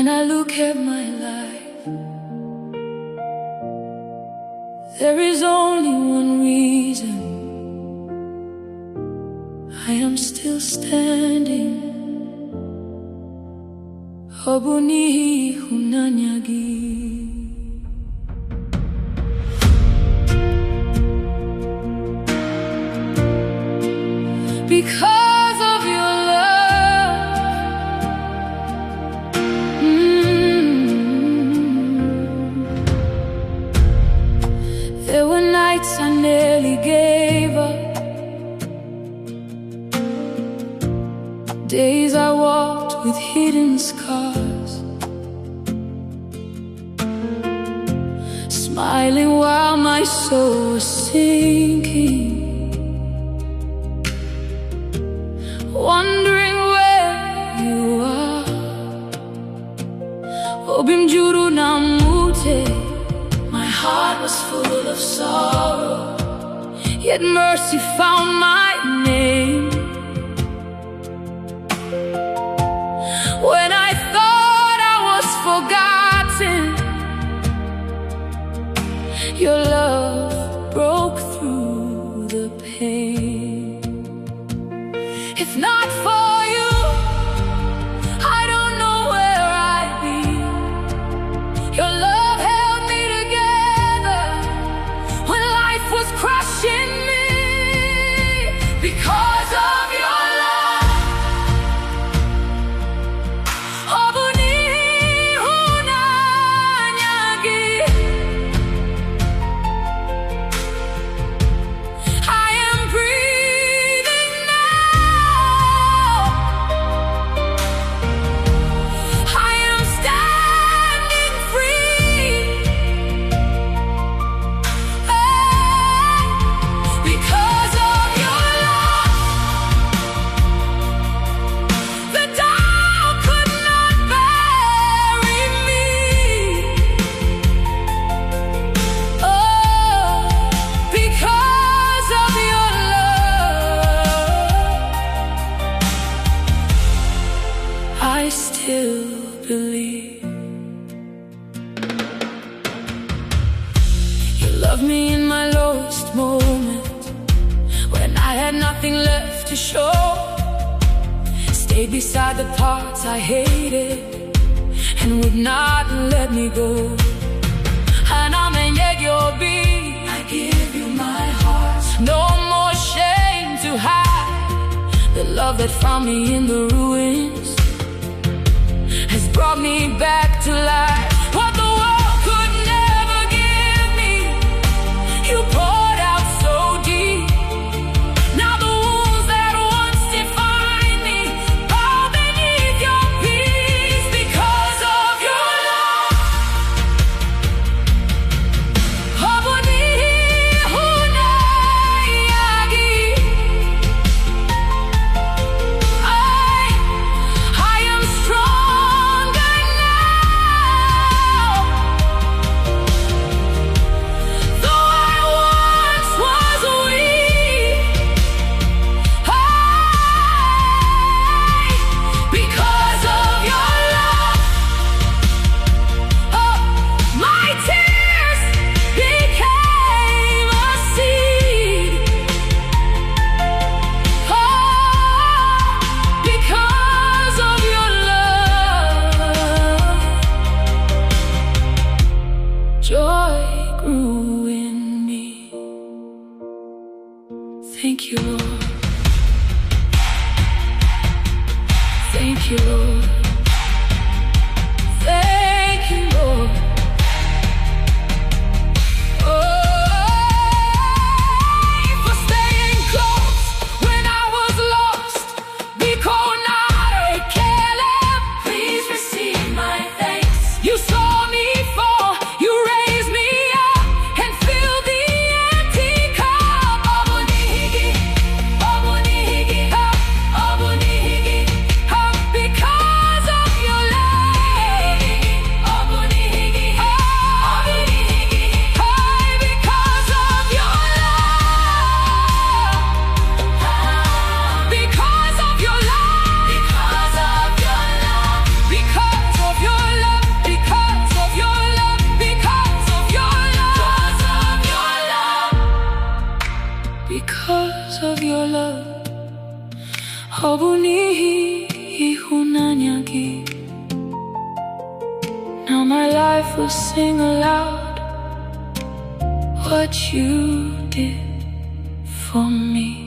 When I look at my life, there is only one reason I am still standing. Ọbụ N'ihi Ịhụnanya Gi. Because of your love, there were nights I nearly gave up, days I walked with hidden scars, smiling while my soul was sinking, wondering where you are. Obimjuru namute, my heart was full of sorrow, yet mercy found my name. When I thought I was forgotten, your love broke through the pain. If not for you, I don't know where I'd be. Your love held me together when life was crushing me. Because of your love, Ọbụ N'ihi Ịhụnanya Gi, I am breathing now. I am standing free. Because of your love, the dark could not bury me. Oh, because of your love, I still believe. You loved me in my lowest moment, when I had nothing left to show. Stayed beside the parts I hated and would not let me go. And I'm in Yobi, I give you my heart. No more shame to hide. The love that found me in the ruins has brought me back to life. What the world could never give me, you poured out so deep. Now the wounds that once defined me bow beneath your peace. Because of your love, Ọbụ N'ihi Ịhụnanya Gi, I am stronger now. Though I once was weak, because of your love, my tears became a seed. Because of your love, joy grew in me. Thank you, Lord. Thank you, Lord. Thank you, Lord. For staying close when I was lost. Because not a Caleb, please receive my thanks. You saw me fall, you raised me up, and filled the empty cup. Ọbụ N'ihi Gi, Ọbụ N'ihi Gi, Ọbụ N'ihi Gi, because because of your love. Ọbụ N'ihi Ịhụnanya Gi. Now my life will sing aloud what you did for me.